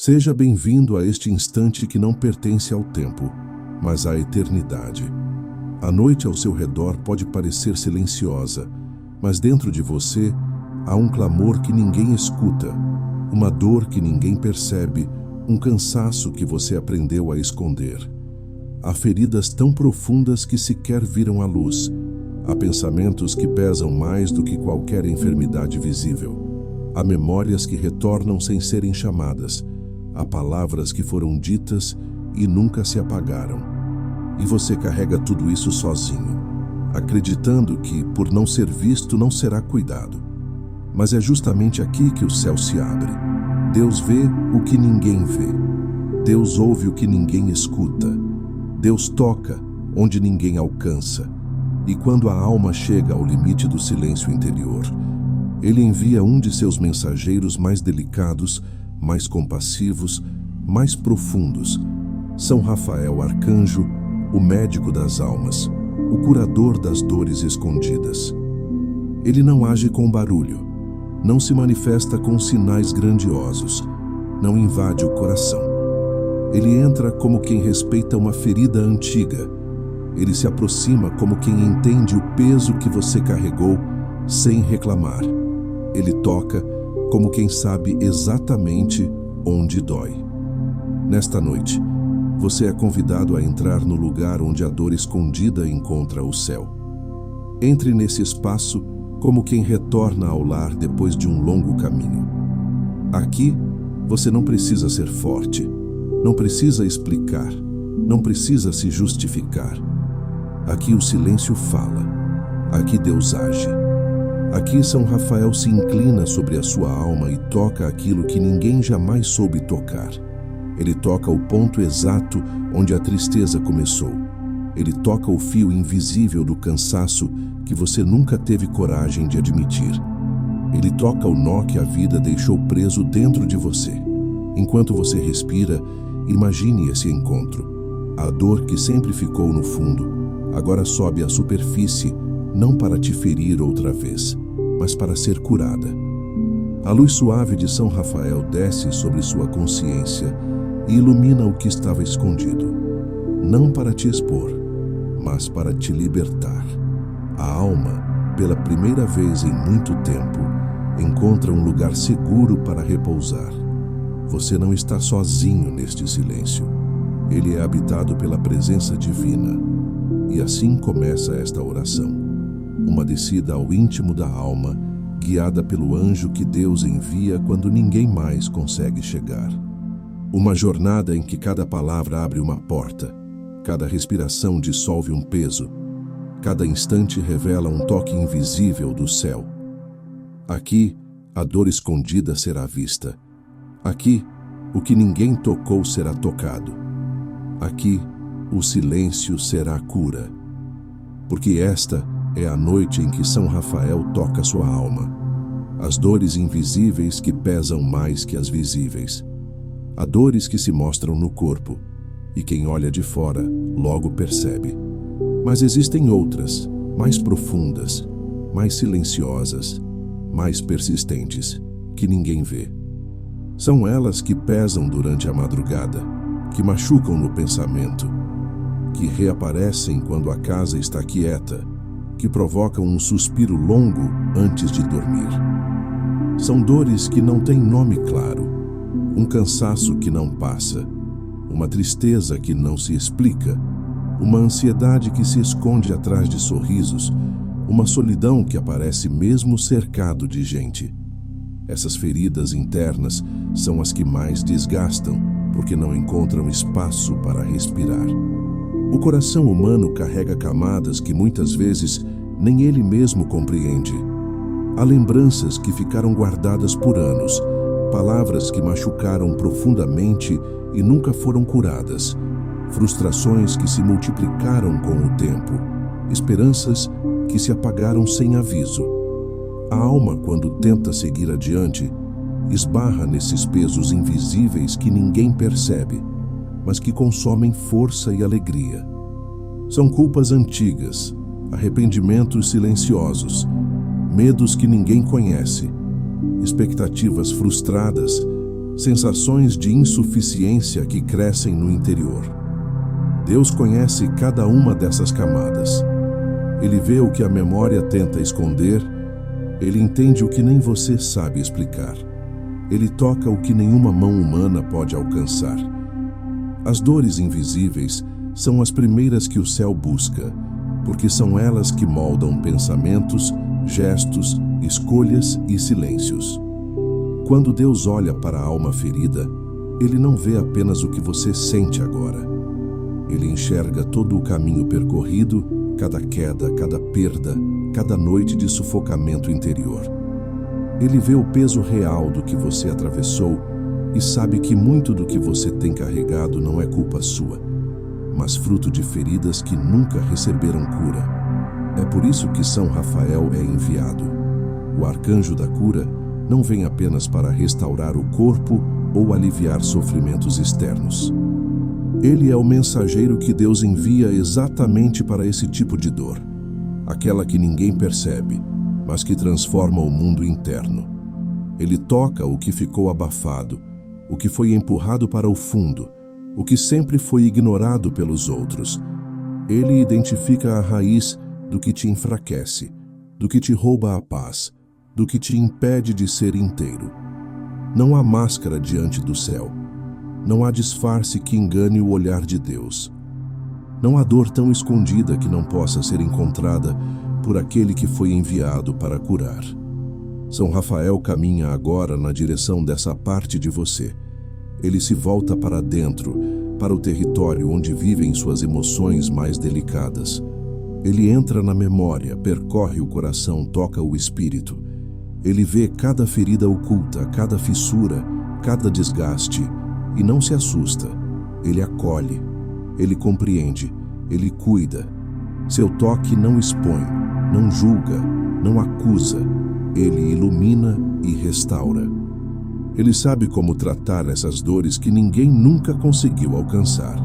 Seja bem-vindo a este instante que não pertence ao tempo, mas à eternidade. A noite ao seu redor pode parecer silenciosa, mas dentro de você há um clamor que ninguém escuta, uma dor que ninguém percebe, um cansaço que você aprendeu a esconder. Há feridas tão profundas que sequer viram a luz. Há pensamentos que pesam mais do que qualquer enfermidade visível. Há memórias que retornam sem serem chamadas. Há palavras que foram ditas e nunca se apagaram. E você carrega tudo isso sozinho, acreditando que, por não ser visto, não será cuidado. Mas é justamente aqui que o céu se abre. Deus vê o que ninguém vê. Deus ouve o que ninguém escuta. Deus toca onde ninguém alcança. E quando a alma chega ao limite do silêncio interior, Ele envia um de seus mensageiros mais delicados, mais compassivos, mais profundos. São Rafael, arcanjo, o médico das almas, o curador das dores escondidas. Ele não age com barulho, não se manifesta com sinais grandiosos, não invade o coração. Ele entra como quem respeita uma ferida antiga. Ele se aproxima como quem entende o peso que você carregou sem reclamar. Ele toca como quem sabe exatamente onde dói. Nesta noite, você é convidado a entrar no lugar onde a dor escondida encontra o céu. Entre nesse espaço como quem retorna ao lar depois de um longo caminho. Aqui, você não precisa ser forte, não precisa explicar, não precisa se justificar. Aqui o silêncio fala, aqui Deus age. Aqui São Rafael se inclina sobre a sua alma e toca aquilo que ninguém jamais soube tocar. Ele toca o ponto exato onde a tristeza começou. Ele toca o fio invisível do cansaço que você nunca teve coragem de admitir. Ele toca o nó que a vida deixou preso dentro de você. Enquanto você respira, imagine esse encontro. A dor que sempre ficou no fundo, agora sobe à superfície, não para te ferir outra vez, mas para ser curada. A luz suave de São Rafael desce sobre sua consciência e ilumina o que estava escondido. Não para te expor, mas para te libertar. A alma, pela primeira vez em muito tempo, encontra um lugar seguro para repousar. Você não está sozinho neste silêncio. Ele é habitado pela presença divina. E assim começa esta oração. Uma descida ao íntimo da alma, guiada pelo anjo que Deus envia quando ninguém mais consegue chegar. Uma jornada em que cada palavra abre uma porta, cada respiração dissolve um peso, cada instante revela um toque invisível do céu. Aqui, a dor escondida será vista. Aqui, o que ninguém tocou será tocado. Aqui, o silêncio será a cura. Porque esta é a noite em que São Rafael toca sua alma. As dores invisíveis que pesam mais que as visíveis. Há dores que se mostram no corpo, e quem olha de fora logo percebe. Mas existem outras, mais profundas, mais silenciosas, mais persistentes, que ninguém vê. São elas que pesam durante a madrugada, que machucam no pensamento, que reaparecem quando a casa está quieta, que provocam um suspiro longo antes de dormir. São dores que não têm nome claro, um cansaço que não passa, uma tristeza que não se explica, uma ansiedade que se esconde atrás de sorrisos, uma solidão que aparece mesmo cercado de gente. Essas feridas internas são as que mais desgastam, porque não encontram espaço para respirar. O coração humano carrega camadas que muitas vezes nem ele mesmo compreende. Há lembranças que ficaram guardadas por anos, palavras que machucaram profundamente e nunca foram curadas, frustrações que se multiplicaram com o tempo, esperanças que se apagaram sem aviso. A alma, quando tenta seguir adiante, esbarra nesses pesos invisíveis que ninguém percebe, mas que consomem força e alegria. São culpas antigas, arrependimentos silenciosos, medos que ninguém conhece, expectativas frustradas sensações de insuficiência que crescem no interior. Deus conhece cada uma dessas camadas. Ele vê o que a memória tenta esconder, ele entende o que nem você sabe explicar. Ele toca o que nenhuma mão humana pode alcançar. As dores invisíveis são as primeiras que o céu busca, porque são elas que moldam pensamentos, gestos, escolhas e silêncios. Quando Deus olha para a alma ferida, Ele não vê apenas o que você sente agora. Ele enxerga todo o caminho percorrido, cada queda, cada perda, cada noite de sufocamento interior. Ele vê o peso real do que você atravessou e sabe que muito do que você tem carregado não é culpa sua, mas fruto de feridas que nunca receberam cura. É por isso que São Rafael é enviado. O arcanjo da cura não vem apenas para restaurar o corpo ou aliviar sofrimentos externos. Ele é o mensageiro que Deus envia exatamente para esse tipo de dor, aquela que ninguém percebe, mas que transforma o mundo interno. Ele toca o que ficou abafado, o que foi empurrado para o fundo, o que sempre foi ignorado pelos outros. Ele identifica a raiz do que te enfraquece, do que te rouba a paz, do que te impede de ser inteiro. Não há máscara diante do céu. Não há disfarce que engane o olhar de Deus. Não há dor tão escondida que não possa ser encontrada por aquele que foi enviado para curar. São Rafael caminha agora na direção dessa parte de você. Ele se volta para dentro, para o território onde vivem suas emoções mais delicadas. Ele entra na memória, percorre o coração, toca o espírito. Ele vê cada ferida oculta, cada fissura, cada desgaste, e não se assusta. Ele acolhe, ele compreende, ele cuida. Seu toque não expõe, não julga, não acusa. Ele ilumina e restaura. Ele sabe como tratar essas dores que ninguém nunca conseguiu alcançar.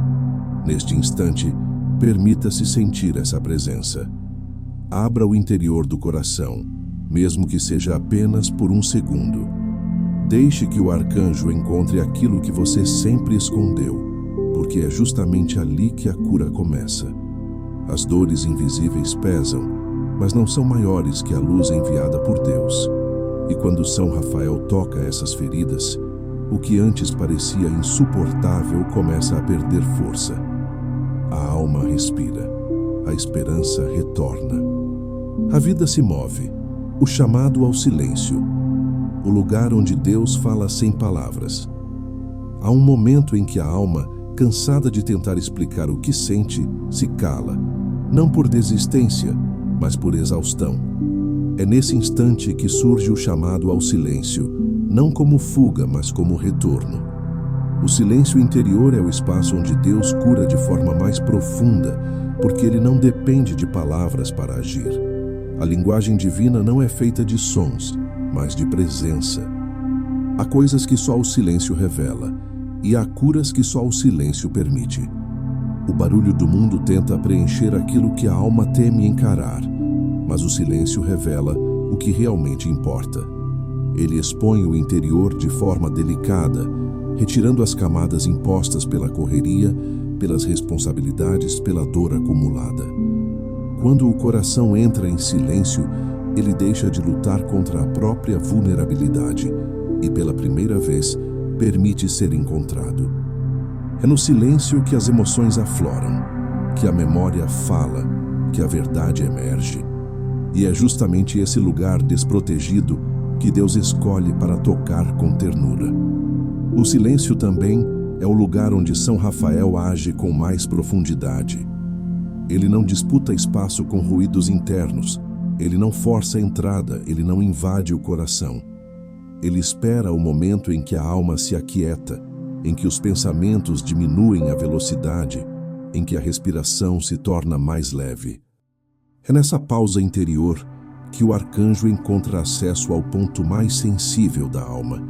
Neste instante, permita-se sentir essa presença. Abra o interior do coração, mesmo que seja apenas por um segundo. Deixe que o arcanjo encontre aquilo que você sempre escondeu, porque é justamente ali que a cura começa. As dores invisíveis pesam, mas não são maiores que a luz enviada por Deus. E quando São Rafael toca essas feridas, o que antes parecia insuportável começa a perder força. A alma respira, a esperança retorna. A vida se move, o chamado ao silêncio, o lugar onde Deus fala sem palavras. Há um momento em que a alma, cansada de tentar explicar o que sente, se cala, não por desistência, mas por exaustão. É nesse instante que surge o chamado ao silêncio, não como fuga, mas como retorno. O silêncio interior é o espaço onde Deus cura de forma mais profunda, porque Ele não depende de palavras para agir. A linguagem divina não é feita de sons, mas de presença. Há coisas que só o silêncio revela, e há curas que só o silêncio permite. O barulho do mundo tenta preencher aquilo que a alma teme encarar, mas o silêncio revela o que realmente importa. Ele expõe o interior de forma delicada, retirando as camadas impostas pela correria, pelas responsabilidades, pela dor acumulada. Quando o coração entra em silêncio, ele deixa de lutar contra a própria vulnerabilidade e, pela primeira vez, permite ser encontrado. É no silêncio que as emoções afloram, que a memória fala, que a verdade emerge. E é justamente esse lugar desprotegido que Deus escolhe para tocar com ternura. O silêncio também é o lugar onde São Rafael age com mais profundidade. Ele não disputa espaço com ruídos internos, ele não força a entrada, ele não invade o coração. Ele espera o momento em que a alma se aquieta, em que os pensamentos diminuem a velocidade, em que a respiração se torna mais leve. É nessa pausa interior que o arcanjo encontra acesso ao ponto mais sensível da alma.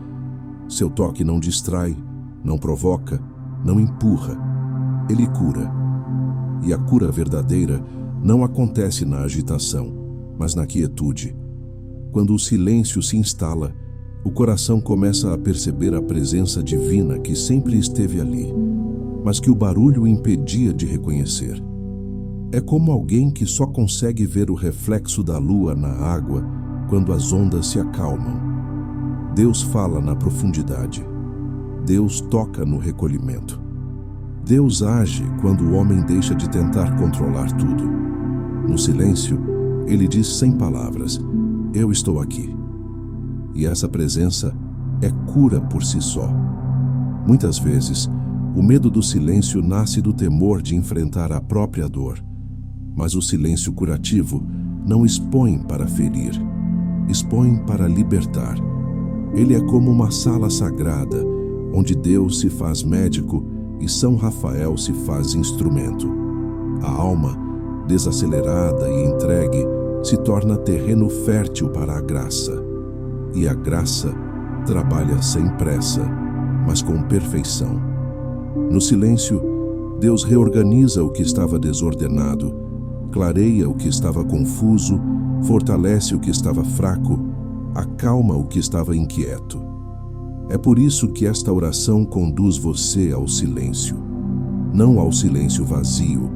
Seu toque não distrai, não provoca, não empurra. Ele cura. E a cura verdadeira não acontece na agitação, mas na quietude. Quando o silêncio se instala, O coração começa a perceber a presença divina que sempre esteve ali, mas que o barulho o impedia de reconhecer. É como alguém que só consegue ver o reflexo da lua na água quando as ondas se acalmam. Deus fala na profundidade. Deus toca no recolhimento. Deus age quando o homem deixa de tentar controlar tudo. No silêncio, ele diz sem palavras: eu estou aqui. E essa presença é cura por si só. Muitas vezes, o medo do silêncio nasce do temor de enfrentar a própria dor. Mas o silêncio curativo não expõe para ferir, expõe para libertar. Ele é como uma sala sagrada, onde Deus se faz médico e São Rafael se faz instrumento. A alma, desacelerada e entregue, se torna terreno fértil para a graça. E a graça trabalha sem pressa, mas com perfeição. No silêncio, Deus reorganiza o que estava desordenado, clareia o que estava confuso, fortalece o que estava fraco, acalma o que estava inquieto. É por isso que esta oração conduz você ao silêncio. Não ao silêncio vazio,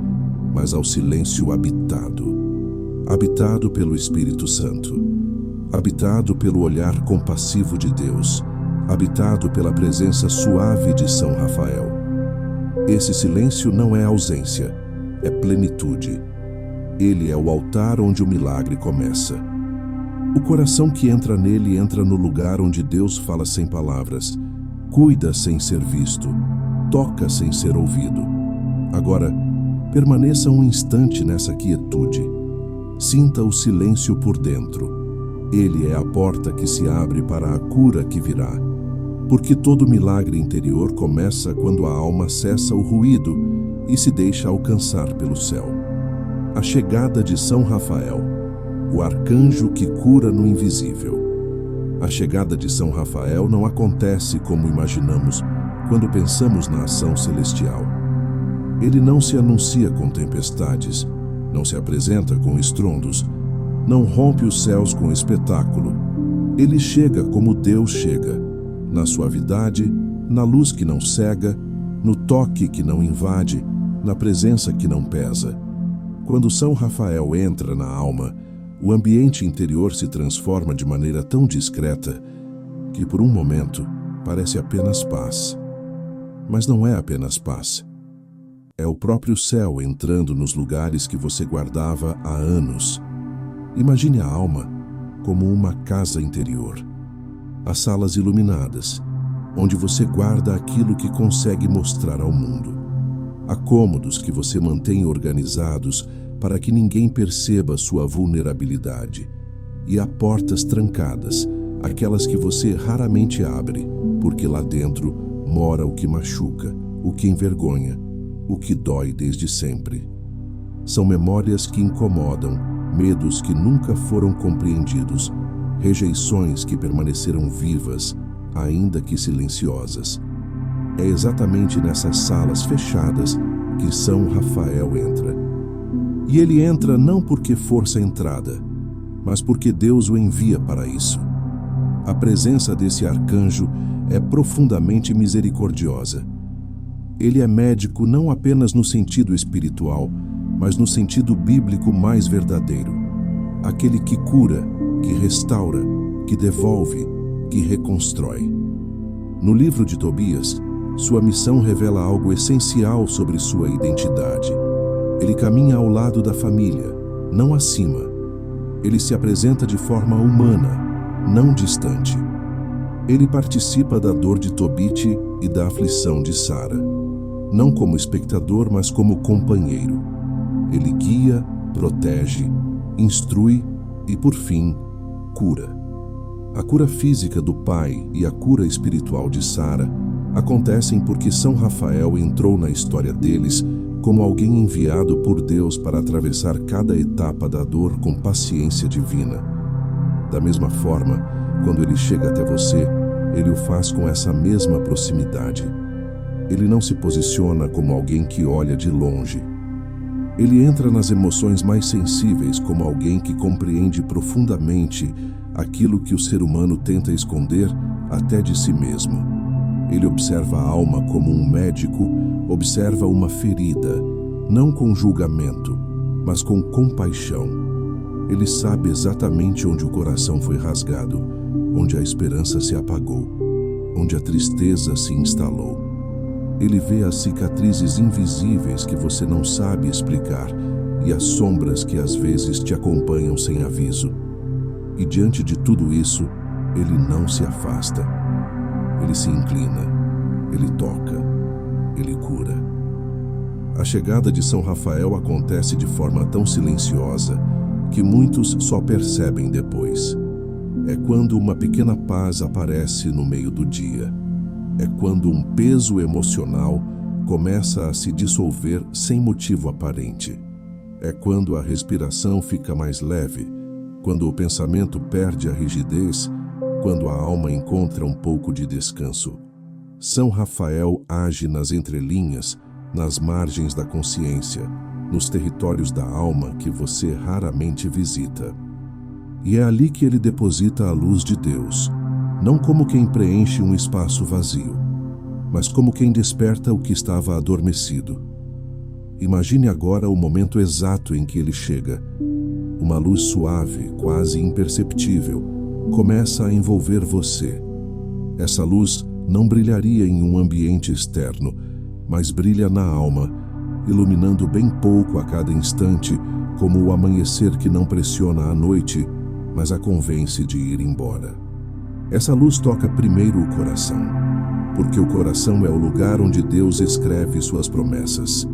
mas ao silêncio habitado. Habitado pelo Espírito Santo. Habitado pelo olhar compassivo de Deus. Habitado pela presença suave de São Rafael. Esse silêncio não é ausência, é plenitude. Ele é o altar onde o milagre começa. O coração que entra nele entra no lugar onde Deus fala sem palavras, cuida sem ser visto, toca sem ser ouvido. Agora, permaneça um instante nessa quietude. Sinta o silêncio por dentro. Ele é a porta que se abre para a cura que virá. Porque todo milagre interior começa quando a alma cessa o ruído e se deixa alcançar pelo céu. A chegada de São Rafael, o arcanjo que cura no invisível. A chegada de São Rafael não acontece como imaginamos quando pensamos na ação celestial. Ele não se anuncia com tempestades, não se apresenta com estrondos, não rompe os céus com espetáculo. Ele chega como Deus chega, na suavidade, na luz que não cega, no toque que não invade, na presença que não pesa. Quando São Rafael entra na alma, o ambiente interior se transforma de maneira tão discreta que, por um momento, parece apenas paz. Mas não é apenas paz. É o próprio céu entrando nos lugares que você guardava há anos. Imagine a alma como uma casa interior. As salas iluminadas, onde você guarda aquilo que consegue mostrar ao mundo. Há cômodos que você mantém organizados para que ninguém perceba sua vulnerabilidade. E há portas trancadas, aquelas que você raramente abre, porque lá dentro mora o que machuca, o que envergonha, o que dói desde sempre. São memórias que incomodam, medos que nunca foram compreendidos, rejeições que permaneceram vivas, ainda que silenciosas. É exatamente nessas salas fechadas que São Rafael entra. E ele entra não porque força a entrada, mas porque Deus o envia para isso. A presença desse arcanjo é profundamente misericordiosa. Ele é médico não apenas no sentido espiritual, mas no sentido bíblico mais verdadeiro. Aquele que cura, que restaura, que devolve, que reconstrói. No livro de Tobias, sua missão revela algo essencial sobre sua identidade. Ele caminha ao lado da família, não acima. Ele se apresenta de forma humana, não distante. Ele participa da dor de Tobit e da aflição de Sara. Não como espectador, mas como companheiro. Ele guia, protege, instrui e, por fim, cura. A cura física do pai e a cura espiritual de Sara acontecem porque São Rafael entrou na história deles como alguém enviado por Deus para atravessar cada etapa da dor com paciência divina. Da mesma forma, quando ele chega até você, ele o faz com essa mesma proximidade. Ele não se posiciona como alguém que olha de longe. Ele entra nas emoções mais sensíveis como alguém que compreende profundamente aquilo que o ser humano tenta esconder até de si mesmo. Ele observa a alma como um médico observa uma ferida, não com julgamento, mas com compaixão. Ele sabe exatamente onde o coração foi rasgado, onde a esperança se apagou, onde a tristeza se instalou. Ele vê as cicatrizes invisíveis que você não sabe explicar e as sombras que às vezes te acompanham sem aviso. E diante de tudo isso, ele não se afasta. Ele se inclina, ele toca, ele cura. A chegada de São Rafael acontece de forma tão silenciosa que muitos só percebem depois. É quando uma pequena paz aparece no meio do dia. É quando um peso emocional começa a se dissolver sem motivo aparente. É quando a respiração fica mais leve, quando o pensamento perde a rigidez, quando a alma encontra um pouco de descanso. São Rafael age nas entrelinhas, nas margens da consciência, nos territórios da alma que você raramente visita. E é ali que ele deposita a luz de Deus, não como quem preenche um espaço vazio, mas como quem desperta o que estava adormecido. Imagine agora o momento exato em que ele chega. Uma luz suave, quase imperceptível, começa a envolver você. Essa luz não brilharia em um ambiente externo, mas brilha na alma, iluminando bem pouco a cada instante, como o amanhecer que não pressiona a noite, mas a convence de ir embora. Essa luz toca primeiro o coração, porque o coração é o lugar onde Deus escreve suas promessas.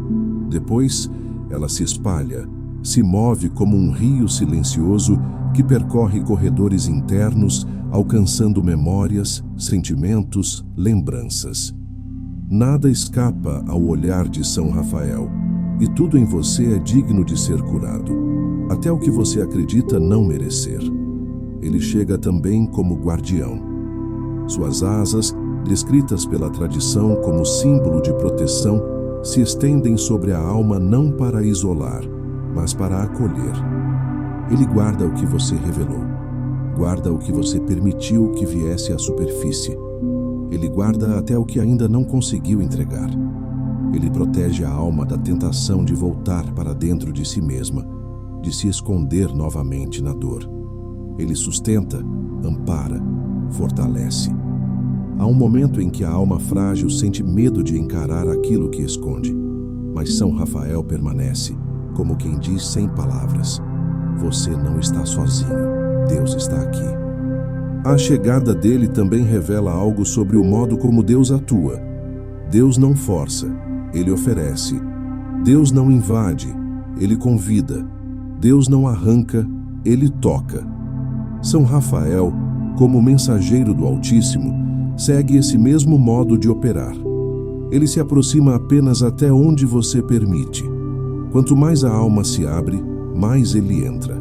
Depois, ela se espalha, se move como um rio silencioso que percorre corredores internos, alcançando memórias, sentimentos, lembranças. Nada escapa ao olhar de São Rafael, e tudo em você é digno de ser curado, até o que você acredita não merecer. Ele chega também como guardião. Suas asas, descritas pela tradição como símbolo de proteção, se estendem sobre a alma não para isolar, mas para acolher. Ele guarda o que você revelou, guarda o que você permitiu que viesse à superfície. Ele guarda até o que ainda não conseguiu entregar. Ele protege a alma da tentação de voltar para dentro de si mesma, de se esconder novamente na dor. Ele sustenta, ampara, fortalece. Há um momento em que a alma frágil sente medo de encarar aquilo que esconde, mas São Rafael permanece, como quem diz sem palavras: você não está sozinho, Deus está aqui. A chegada dele também revela algo sobre o modo como Deus atua. Deus não força, ele oferece. Deus não invade, ele convida. Deus não arranca, ele toca. São Rafael, como mensageiro do Altíssimo, segue esse mesmo modo de operar. Ele se aproxima apenas até onde você permite. Quanto mais a alma se abre, mais ele entra.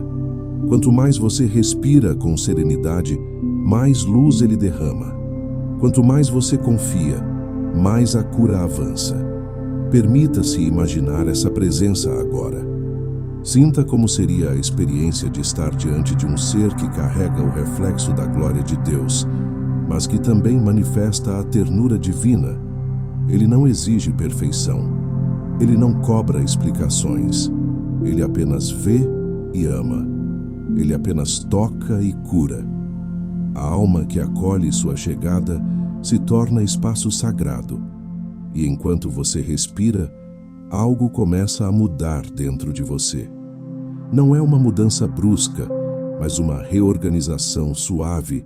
Quanto mais você respira com serenidade, mais luz ele derrama. Quanto mais você confia, mais a cura avança. Permita-se imaginar essa presença agora. Sinta como seria a experiência de estar diante de um ser que carrega o reflexo da glória de Deus, mas que também manifesta a ternura divina. Ele não exige perfeição. Ele não cobra explicações. Ele apenas vê e ama. Ele apenas toca e cura. A alma que acolhe sua chegada se torna espaço sagrado. E enquanto você respira, algo começa a mudar dentro de você. Não é uma mudança brusca, mas uma reorganização suave,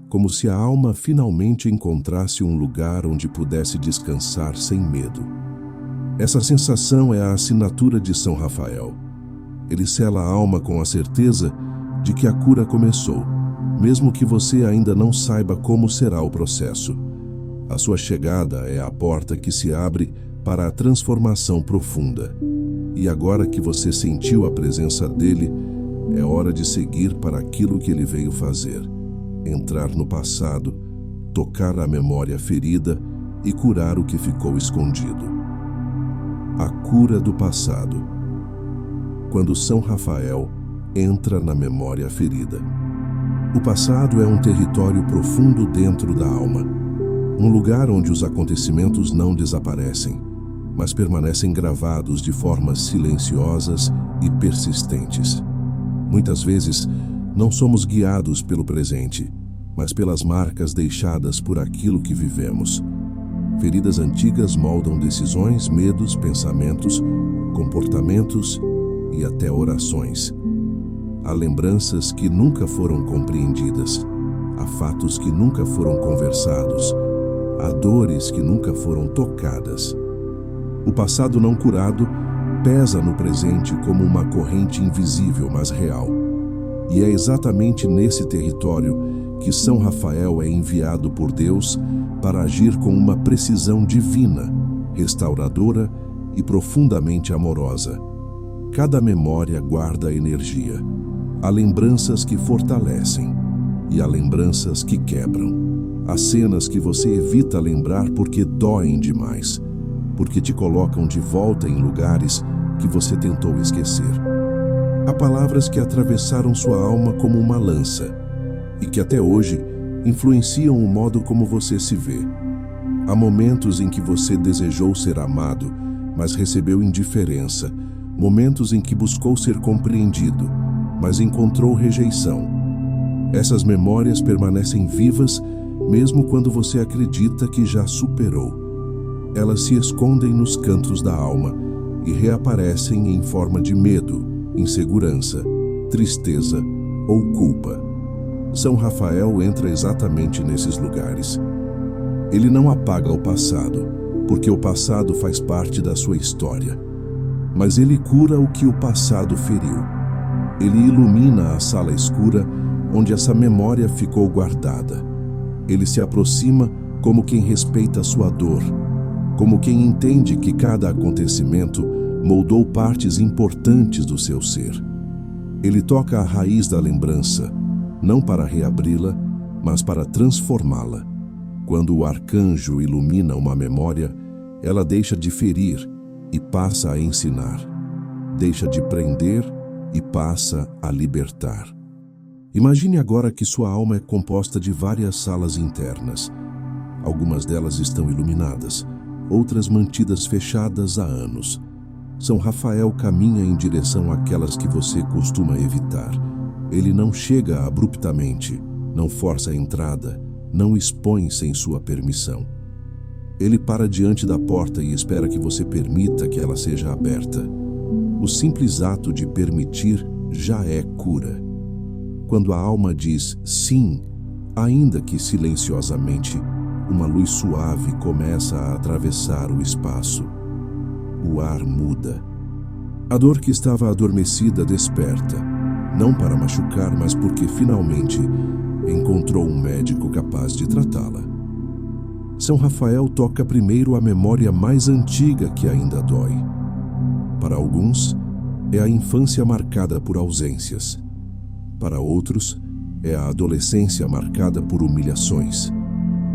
como se a alma finalmente encontrasse um lugar onde pudesse descansar sem medo. Essa sensação é a assinatura de São Rafael. Ele sela a alma com a certeza de que a cura começou, mesmo que você ainda não saiba como será o processo. A sua chegada é a porta que se abre para a transformação profunda. E agora que você sentiu a presença dele, é hora de seguir para aquilo que ele veio fazer: entrar no passado, tocar a memória ferida e curar o que ficou escondido. A cura do passado. Quando São Rafael entra na memória ferida. O passado é um território profundo dentro da alma, um lugar onde os acontecimentos não desaparecem, mas permanecem gravados de formas silenciosas e persistentes. Muitas vezes, não somos guiados pelo presente, mas pelas marcas deixadas por aquilo que vivemos. Feridas antigas moldam decisões, medos, pensamentos, comportamentos e até orações. Há lembranças que nunca foram compreendidas, há fatos que nunca foram conversados, há dores que nunca foram tocadas. O passado não curado pesa no presente como uma corrente invisível, mas real. E é exatamente nesse território que São Rafael é enviado por Deus para agir com uma precisão divina, restauradora e profundamente amorosa. Cada memória guarda energia. Há lembranças que fortalecem e há lembranças que quebram. Há cenas que você evita lembrar porque doem demais, porque te colocam de volta em lugares que você tentou esquecer. Há palavras que atravessaram sua alma como uma lança e que até hoje influenciam o modo como você se vê. Há momentos em que você desejou ser amado, mas recebeu indiferença, momentos em que buscou ser compreendido, mas encontrou rejeição. Essas memórias permanecem vivas mesmo quando você acredita que já superou. Elas se escondem nos cantos da alma e reaparecem em forma de medo, insegurança, tristeza ou culpa. São Rafael entra exatamente nesses lugares. Ele não apaga o passado, porque o passado faz parte da sua história. Mas ele cura o que o passado feriu. Ele ilumina a sala escura onde essa memória ficou guardada. Ele se aproxima como quem respeita sua dor, como quem entende que cada acontecimento moldou partes importantes do seu ser. Ele toca a raiz da lembrança, não para reabri-la, mas para transformá-la. Quando o arcanjo ilumina uma memória, ela deixa de ferir e passa a ensinar. Deixa de prender e passa a libertar. Imagine agora que sua alma é composta de várias salas internas. Algumas delas estão iluminadas, outras mantidas fechadas há anos. São Rafael caminha em direção àquelas que você costuma evitar. Ele não chega abruptamente, não força a entrada, não expõe sem sua permissão. Ele para diante da porta e espera que você permita que ela seja aberta. O simples ato de permitir já é cura. Quando a alma diz sim, ainda que silenciosamente, uma luz suave começa a atravessar o espaço. O ar muda. A dor que estava adormecida desperta, não para machucar, mas porque finalmente encontrou um médico capaz de tratá-la. São Rafael toca primeiro a memória mais antiga que ainda dói. Para alguns, é a infância marcada por ausências. Para outros, é a adolescência marcada por humilhações.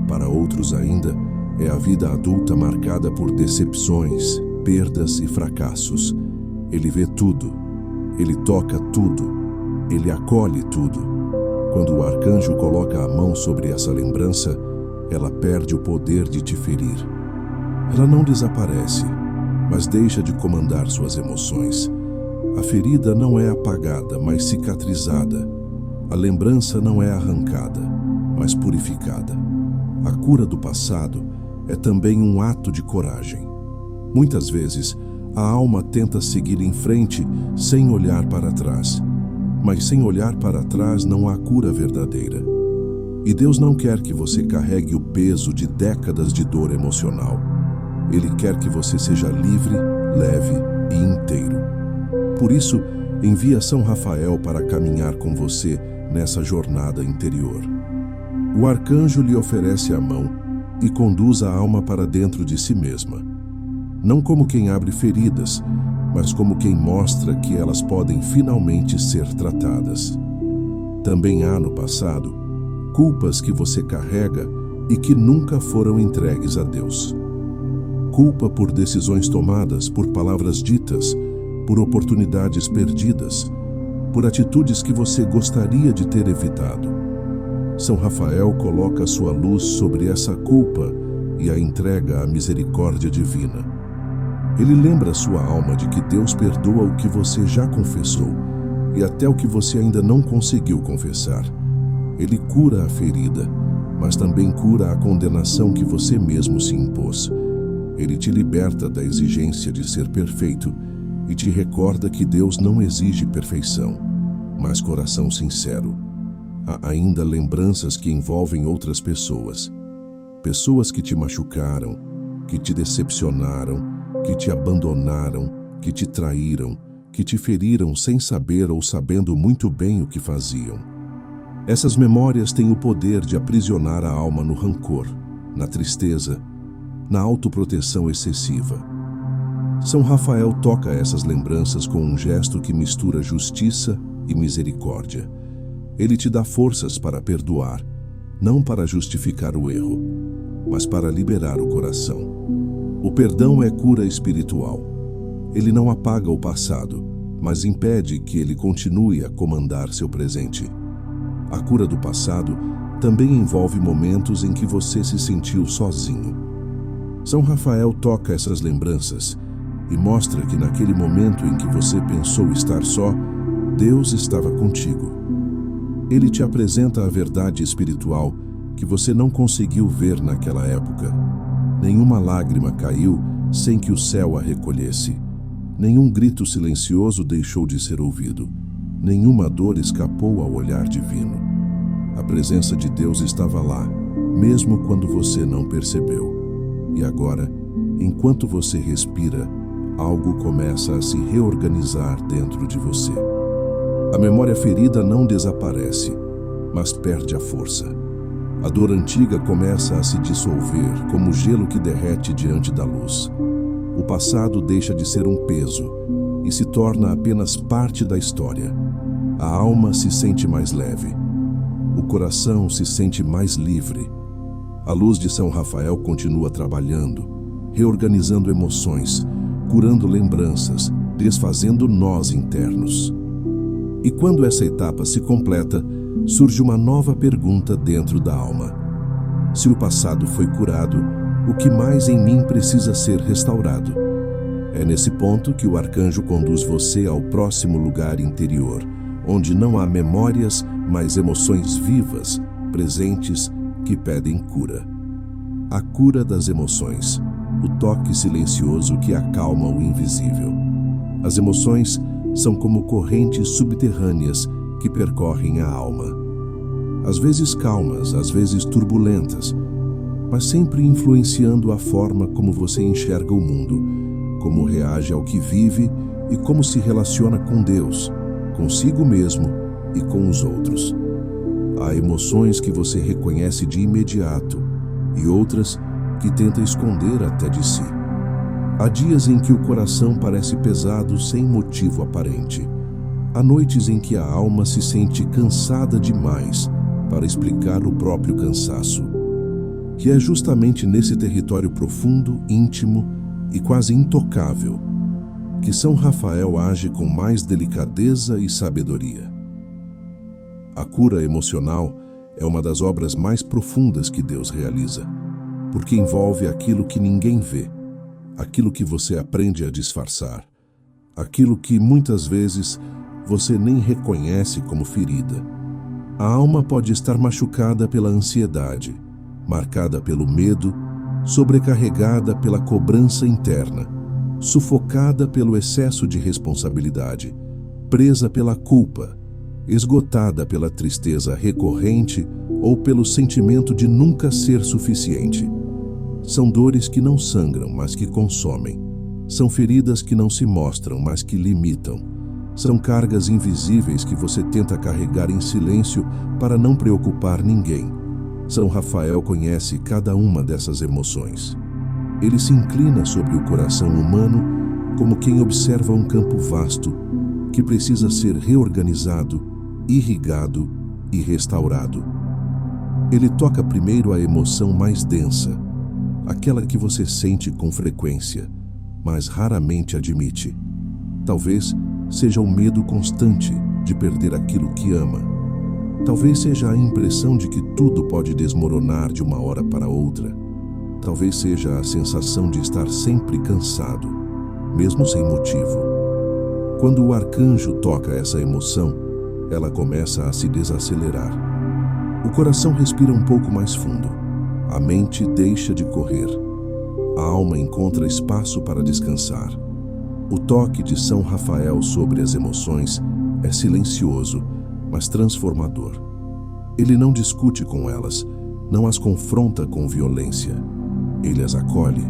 Para outros ainda, é a vida adulta marcada por decepções, perdas e fracassos. Ele vê tudo, ele toca tudo, ele acolhe tudo. Quando o arcanjo coloca a mão sobre essa lembrança, ela perde o poder de te ferir. Ela não desaparece, mas deixa de comandar suas emoções. A ferida não é apagada, mas cicatrizada. A lembrança não é arrancada, mas purificada. A cura do passado é também um ato de coragem. Muitas vezes, a alma tenta seguir em frente sem olhar para trás. Mas sem olhar para trás não há cura verdadeira. E Deus não quer que você carregue o peso de décadas de dor emocional. Ele quer que você seja livre, leve e inteiro. Por isso, envia São Rafael para caminhar com você nessa jornada interior. O arcanjo lhe oferece a mão e conduz a alma para dentro de si mesma. Não como quem abre feridas, mas como quem mostra que elas podem finalmente ser tratadas. Também há no passado culpas que você carrega e que nunca foram entregues a Deus. Culpa por decisões tomadas, por palavras ditas, por oportunidades perdidas, por atitudes que você gostaria de ter evitado. São Rafael coloca sua luz sobre essa culpa e a entrega à misericórdia divina. Ele lembra sua alma de que Deus perdoa o que você já confessou e até o que você ainda não conseguiu confessar. Ele cura a ferida, mas também cura a condenação que você mesmo se impôs. Ele te liberta da exigência de ser perfeito e te recorda que Deus não exige perfeição, mas coração sincero. Há ainda lembranças que envolvem outras pessoas. Pessoas que te machucaram, que te decepcionaram, que te abandonaram, que te traíram, que te feriram sem saber ou sabendo muito bem o que faziam. Essas memórias têm o poder de aprisionar a alma no rancor, na tristeza, na autoproteção excessiva. São Rafael toca essas lembranças com um gesto que mistura justiça e misericórdia. Ele te dá forças para perdoar, não para justificar o erro, mas para liberar o coração. O perdão é cura espiritual. Ele não apaga o passado, mas impede que ele continue a comandar seu presente. A cura do passado também envolve momentos em que você se sentiu sozinho. São Rafael toca essas lembranças e mostra que naquele momento em que você pensou estar só, Deus estava contigo. Ele te apresenta a verdade espiritual que você não conseguiu ver naquela época. Nenhuma lágrima caiu sem que o céu a recolhesse. Nenhum grito silencioso deixou de ser ouvido. Nenhuma dor escapou ao olhar divino. A presença de Deus estava lá, mesmo quando você não percebeu. E agora, enquanto você respira, algo começa a se reorganizar dentro de você. A memória ferida não desaparece, mas perde a força. A dor antiga começa a se dissolver como o gelo que derrete diante da luz. O passado deixa de ser um peso e se torna apenas parte da história. A alma se sente mais leve. O coração se sente mais livre. A luz de São Rafael continua trabalhando, reorganizando emoções, curando lembranças, desfazendo nós internos. E quando essa etapa se completa, surge uma nova pergunta dentro da alma. Se o passado foi curado, o que mais em mim precisa ser restaurado? É nesse ponto que o arcanjo conduz você ao próximo lugar interior, onde não há memórias, mas emoções vivas, presentes, que pedem cura. A cura das emoções, o toque silencioso que acalma o invisível. As emoções são como correntes subterrâneas que percorrem a alma. Às vezes calmas, às vezes turbulentas, mas sempre influenciando a forma como você enxerga o mundo, como reage ao que vive e como se relaciona com Deus, consigo mesmo e com os outros. Há emoções que você reconhece de imediato e outras que tenta esconder até de si. Há dias em que o coração parece pesado sem motivo aparente. Há noites em que a alma se sente cansada demais para explicar o próprio cansaço. Que é justamente nesse território profundo, íntimo e quase intocável que São Rafael age com mais delicadeza e sabedoria. A cura emocional é uma das obras mais profundas que Deus realiza, porque envolve aquilo que ninguém vê, aquilo que você aprende a disfarçar, aquilo que muitas vezes você nem reconhece como ferida. A alma pode estar machucada pela ansiedade, marcada pelo medo, sobrecarregada pela cobrança interna, sufocada pelo excesso de responsabilidade, presa pela culpa, esgotada pela tristeza recorrente ou pelo sentimento de nunca ser suficiente. São dores que não sangram, mas que consomem. São feridas que não se mostram, mas que limitam. São cargas invisíveis que você tenta carregar em silêncio para não preocupar ninguém. São Rafael conhece cada uma dessas emoções. Ele se inclina sobre o coração humano como quem observa um campo vasto que precisa ser reorganizado, irrigado e restaurado. Ele toca primeiro a emoção mais densa, aquela que você sente com frequência, mas raramente admite. Talvez seja o medo constante de perder aquilo que ama. Talvez seja a impressão de que tudo pode desmoronar de uma hora para outra. Talvez seja a sensação de estar sempre cansado, mesmo sem motivo. Quando o arcanjo toca essa emoção, ela começa a se desacelerar. O coração respira um pouco mais fundo. A mente deixa de correr. A alma encontra espaço para descansar. O toque de São Rafael sobre as emoções é silencioso, mas transformador. Ele não discute com elas, não as confronta com violência. Ele as acolhe,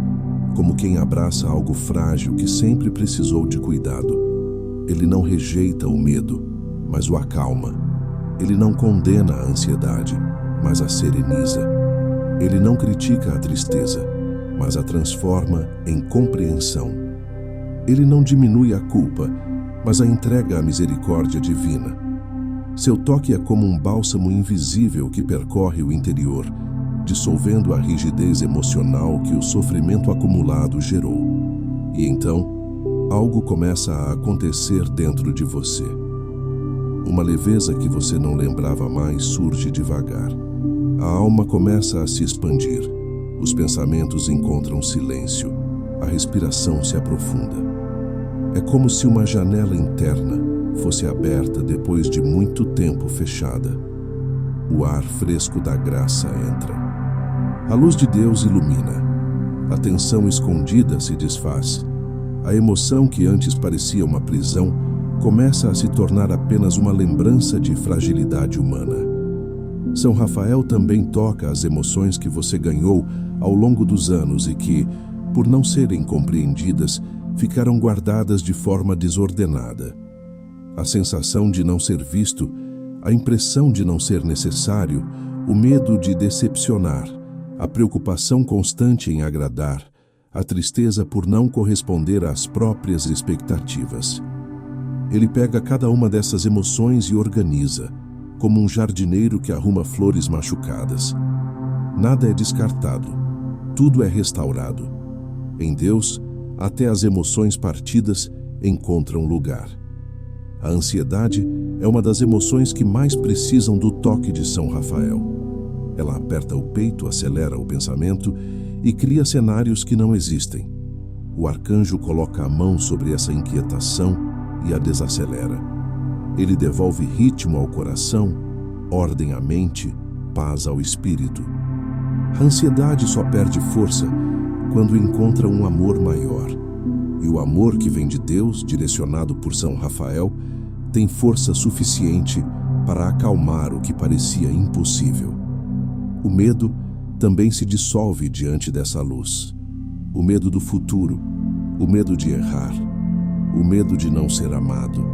como quem abraça algo frágil que sempre precisou de cuidado. Ele não rejeita o medo, mas o acalma. Ele não condena a ansiedade, mas a sereniza. Ele não critica a tristeza, mas a transforma em compreensão. Ele não diminui a culpa, mas a entrega à misericórdia divina. Seu toque é como um bálsamo invisível que percorre o interior, dissolvendo a rigidez emocional que o sofrimento acumulado gerou. E então, algo começa a acontecer dentro de você. Uma leveza que você não lembrava mais surge devagar. A alma começa a se expandir. Os pensamentos encontram silêncio. A respiração se aprofunda. É como se uma janela interna fosse aberta depois de muito tempo fechada. O ar fresco da graça entra. A luz de Deus ilumina. A tensão escondida se desfaz. A emoção que antes parecia uma prisão começa a se tornar apenas uma lembrança de fragilidade humana. São Rafael também toca as emoções que você ganhou ao longo dos anos e que, por não serem compreendidas, ficaram guardadas de forma desordenada. A sensação de não ser visto, a impressão de não ser necessário, o medo de decepcionar, a preocupação constante em agradar, a tristeza por não corresponder às próprias expectativas. Ele pega cada uma dessas emoções e organiza, como um jardineiro que arruma flores machucadas. Nada é descartado, tudo é restaurado. Em Deus, até as emoções partidas encontram lugar. A ansiedade é uma das emoções que mais precisam do toque de São Rafael. Ela aperta o peito, acelera o pensamento e cria cenários que não existem. O arcanjo coloca a mão sobre essa inquietação e a desacelera. Ele devolve ritmo ao coração, ordem à mente, paz ao espírito. A ansiedade só perde força quando encontra um amor maior. E o amor que vem de Deus, direcionado por São Rafael, tem força suficiente para acalmar o que parecia impossível. O medo também se dissolve diante dessa luz. O medo do futuro, o medo de errar, o medo de não ser amado,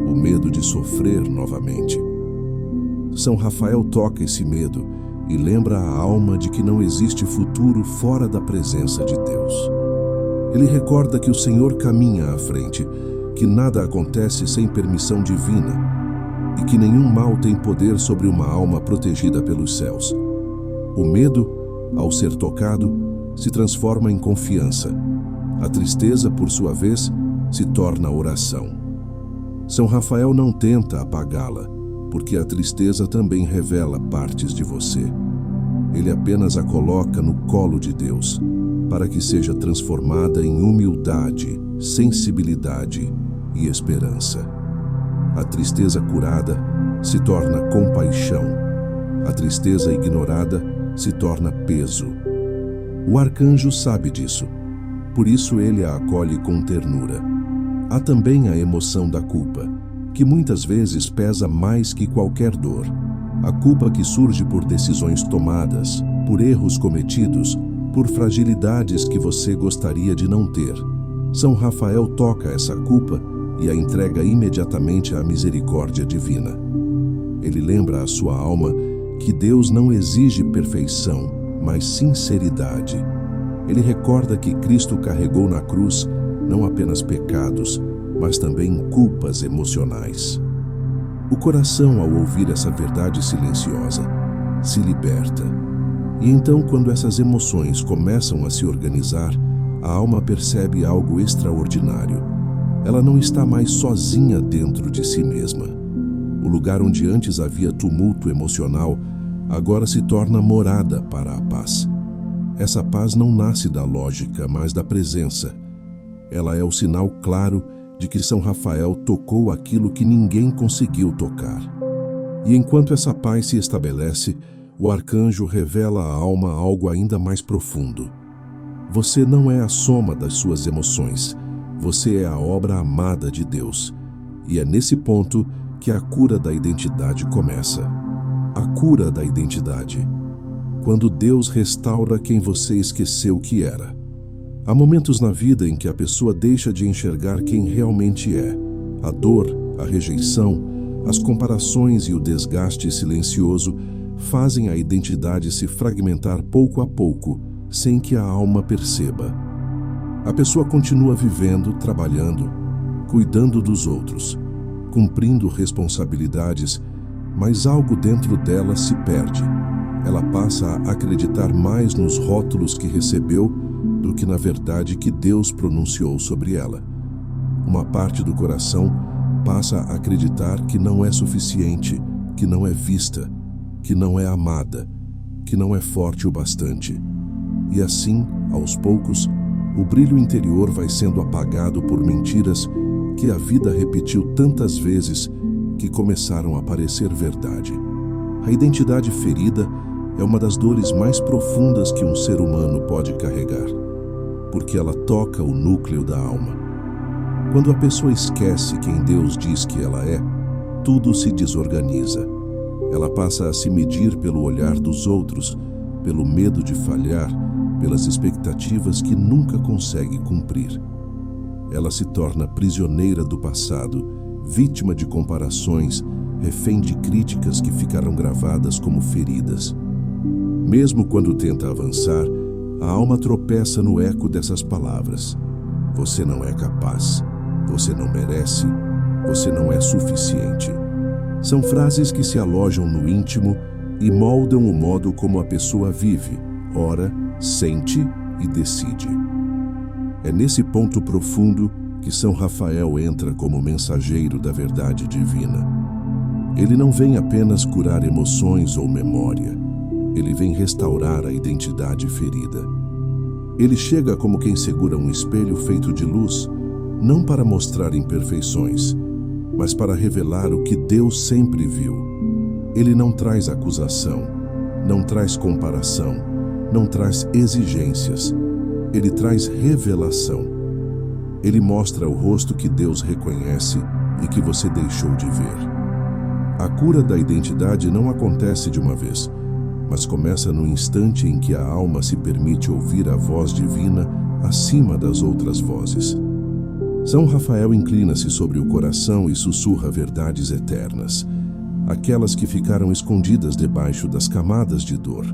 o medo de sofrer novamente. São Rafael toca esse medo e lembra a alma de que não existe futuro fora da presença de Deus. Ele recorda que o Senhor caminha à frente, que nada acontece sem permissão divina e que nenhum mal tem poder sobre uma alma protegida pelos céus. O medo, ao ser tocado, se transforma em confiança. A tristeza, por sua vez, se torna oração. São Rafael não tenta apagá-la, porque a tristeza também revela partes de você. Ele apenas a coloca no colo de Deus, para que seja transformada em humildade, sensibilidade e esperança. A tristeza curada se torna compaixão. A tristeza ignorada se torna peso. O arcanjo sabe disso, por isso ele a acolhe com ternura. Há também a emoção da culpa, que muitas vezes pesa mais que qualquer dor. A culpa que surge por decisões tomadas, por erros cometidos, por fragilidades que você gostaria de não ter. São Rafael toca essa culpa e a entrega imediatamente à misericórdia divina. Ele lembra à sua alma que Deus não exige perfeição, mas sinceridade. Ele recorda que Cristo carregou na cruz não apenas pecados, mas também culpas emocionais. O coração, ao ouvir essa verdade silenciosa, se liberta. E então, quando essas emoções começam a se organizar, a alma percebe algo extraordinário. Ela não está mais sozinha dentro de si mesma. O lugar onde antes havia tumulto emocional, agora se torna morada para a paz. Essa paz não nasce da lógica, mas da presença. Ela é o sinal claro de que São Rafael tocou aquilo que ninguém conseguiu tocar. E enquanto essa paz se estabelece, o arcanjo revela à alma algo ainda mais profundo. Você não é a soma das suas emoções. Você é a obra amada de Deus. E é nesse ponto que a cura da identidade começa. A cura da identidade. Quando Deus restaura quem você esqueceu que era. Há momentos na vida em que a pessoa deixa de enxergar quem realmente é. A dor, a rejeição, as comparações e o desgaste silencioso fazem a identidade se fragmentar pouco a pouco, sem que a alma perceba. A pessoa continua vivendo, trabalhando, cuidando dos outros, cumprindo responsabilidades, mas algo dentro dela se perde. Ela passa a acreditar mais nos rótulos que recebeu do que na verdade que Deus pronunciou sobre ela. Uma parte do coração passa a acreditar que não é suficiente, que não é vista, que não é amada, que não é forte o bastante. E assim, aos poucos, o brilho interior vai sendo apagado por mentiras que a vida repetiu tantas vezes que começaram a parecer verdade. A identidade ferida é uma das dores mais profundas que um ser humano pode carregar, porque ela toca o núcleo da alma. Quando a pessoa esquece quem Deus diz que ela é, tudo se desorganiza. Ela passa a se medir pelo olhar dos outros, pelo medo de falhar, pelas expectativas que nunca consegue cumprir. Ela se torna prisioneira do passado, vítima de comparações, refém de críticas que ficaram gravadas como feridas. Mesmo quando tenta avançar, a alma tropeça no eco dessas palavras. Você não é capaz, você não merece, você não é suficiente. São frases que se alojam no íntimo e moldam o modo como a pessoa vive, ora, sente e decide. É nesse ponto profundo que São Rafael entra como mensageiro da verdade divina. Ele não vem apenas curar emoções ou memória. Ele vem restaurar a identidade ferida. Ele chega como quem segura um espelho feito de luz, não para mostrar imperfeições, mas para revelar o que Deus sempre viu. Ele não traz acusação, não traz comparação, não traz exigências. Ele traz revelação. Ele mostra o rosto que Deus reconhece e que você deixou de ver. A cura da identidade não acontece de uma vez, mas começa no instante em que a alma se permite ouvir a voz divina acima das outras vozes. São Rafael inclina-se sobre o coração e sussurra verdades eternas, aquelas que ficaram escondidas debaixo das camadas de dor.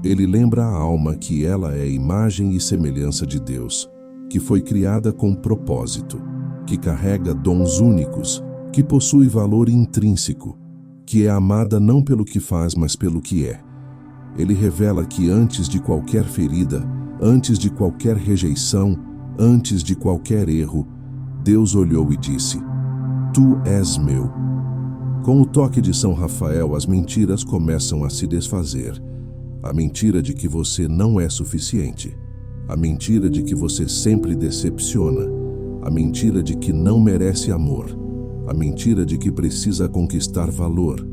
Ele lembra a alma que ela é imagem e semelhança de Deus, que foi criada com propósito, que carrega dons únicos, que possui valor intrínseco, que é amada não pelo que faz, mas pelo que é. Ele revela que antes de qualquer ferida, antes de qualquer rejeição, antes de qualquer erro, Deus olhou e disse: Tu és meu. Com o toque de São Rafael, as mentiras começam a se desfazer. A mentira de que você não é suficiente. A mentira de que você sempre decepciona. A mentira de que não merece amor. A mentira de que precisa conquistar valor.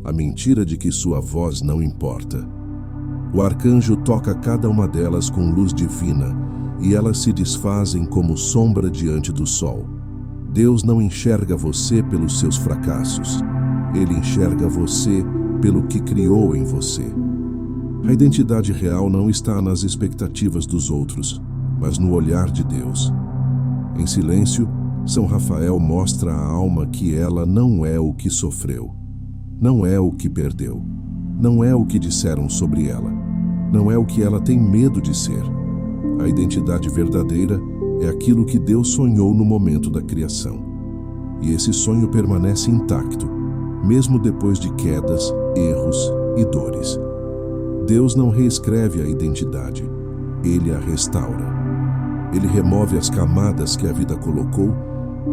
A mentira de que sua voz não importa. O arcanjo toca cada uma delas com luz divina, e elas se desfazem como sombra diante do sol. Deus não enxerga você pelos seus fracassos. Ele enxerga você pelo que criou em você. A identidade real não está nas expectativas dos outros, mas no olhar de Deus. Em silêncio, São Rafael mostra à alma que ela não é o que sofreu, não é o que perdeu, não é o que disseram sobre ela, não é o que ela tem medo de ser. A identidade verdadeira é aquilo que Deus sonhou no momento da criação. E esse sonho permanece intacto, mesmo depois de quedas, erros e dores. Deus não reescreve a identidade, Ele a restaura. Ele remove as camadas que a vida colocou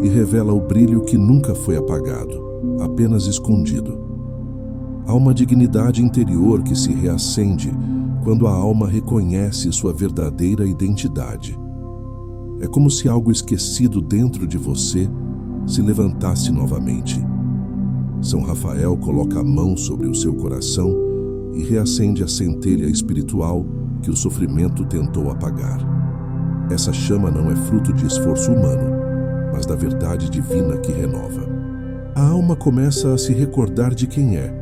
e revela o brilho que nunca foi apagado. apenas escondido. Há uma dignidade interior que se reacende quando a alma reconhece sua verdadeira identidade. É como se algo esquecido dentro de você se levantasse novamente. São Rafael coloca a mão sobre o seu coração e reacende a centelha espiritual que o sofrimento tentou apagar. Essa chama não é fruto de esforço humano, mas da verdade divina que renova. A alma começa a se recordar de quem é,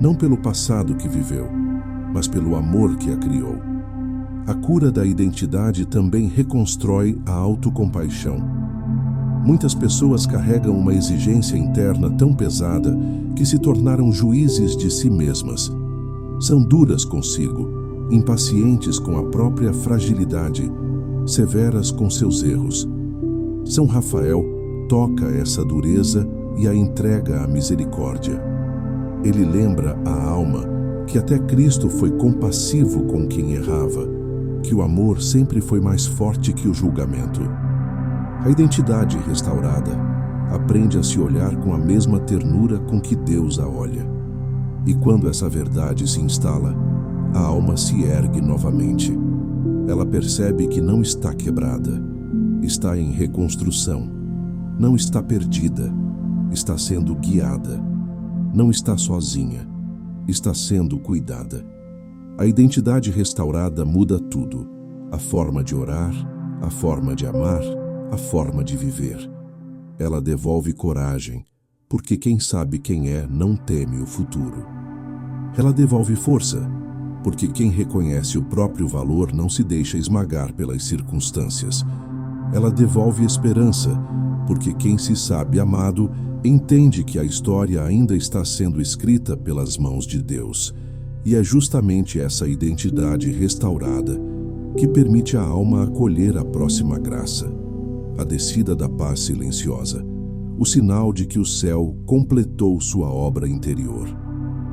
não pelo passado que viveu, mas pelo amor que a criou. A cura da identidade também reconstrói a autocompaixão. Muitas pessoas carregam uma exigência interna tão pesada que se tornaram juízes de si mesmas. São duras consigo, impacientes com a própria fragilidade, severas com seus erros. São Rafael toca essa dureza e a entrega à misericórdia. Ele lembra à alma que até Cristo foi compassivo com quem errava, que o amor sempre foi mais forte que o julgamento. A identidade restaurada aprende a se olhar com a mesma ternura com que Deus a olha. E quando essa verdade se instala, a alma se ergue novamente. Ela percebe que não está quebrada, está em reconstrução, não está perdida, está sendo guiada, não está sozinha, está sendo cuidada. A identidade restaurada muda tudo: a forma de orar, a forma de amar, a forma de viver. Ela devolve coragem, porque quem sabe quem é não teme o futuro. Ela devolve força, porque quem reconhece o próprio valor não se deixa esmagar pelas circunstâncias. Ela devolve esperança, porque quem se sabe amado entende que a história ainda está sendo escrita pelas mãos de Deus. E é justamente essa identidade restaurada que permite à alma acolher a próxima graça, a descida da paz silenciosa, o sinal de que o céu completou sua obra interior.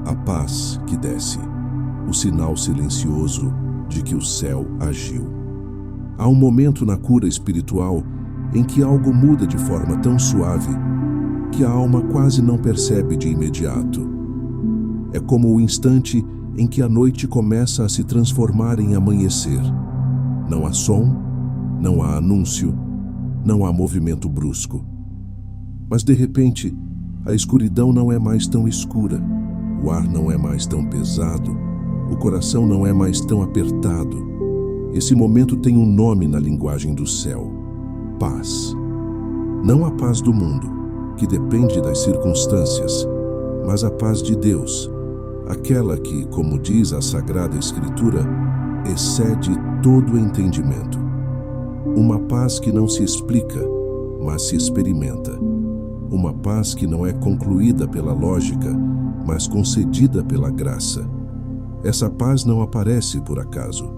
A paz que desce, o sinal silencioso de que o céu agiu. Há um momento na cura espiritual em que algo muda de forma tão suave que a alma quase não percebe de imediato. É como o instante em que a noite começa a se transformar em amanhecer. Não há som, não há anúncio, não há movimento brusco. Mas de repente, a escuridão não é mais tão escura, o ar não é mais tão pesado, o coração não é mais tão apertado. Esse momento tem um nome na linguagem do céu: paz. Não a paz do mundo, que depende das circunstâncias, mas a paz de Deus, aquela que, como diz a Sagrada Escritura, excede todo entendimento. Uma paz que não se explica, mas se experimenta. Uma paz que não é concluída pela lógica, mas concedida pela graça. Essa paz não aparece por acaso.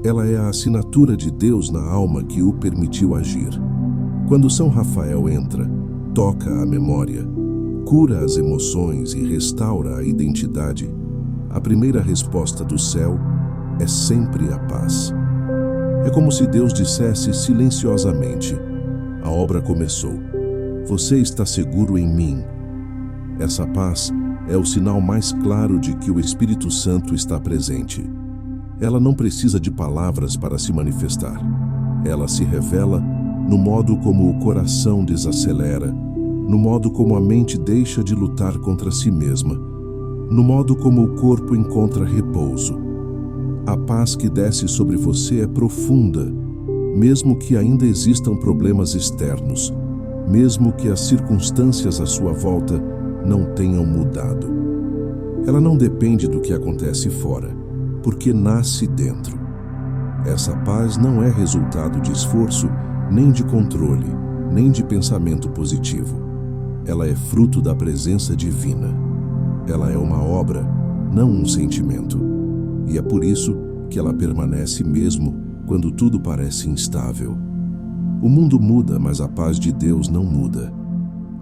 Ela é a assinatura de Deus na alma que o permitiu agir. Quando São Rafael entra, toca a memória, cura as emoções e restaura a identidade, a primeira resposta do céu é sempre a paz. É como se Deus dissesse silenciosamente: a obra começou. Você está seguro em mim. Essa paz é o sinal mais claro de que o Espírito Santo está presente. Ela não precisa de palavras para se manifestar. Ela se revela no modo como o coração desacelera, no modo como a mente deixa de lutar contra si mesma, no modo como o corpo encontra repouso. A paz que desce sobre você é profunda, mesmo que ainda existam problemas externos, mesmo que as circunstâncias à sua volta não tenham mudado. Ela não depende do que acontece fora, porque nasce dentro. Essa paz não é resultado de esforço, nem de controle, nem de pensamento positivo. Ela é fruto da presença divina. Ela é uma obra, não um sentimento. E é por isso que ela permanece mesmo quando tudo parece instável. O mundo muda, mas a paz de Deus não muda.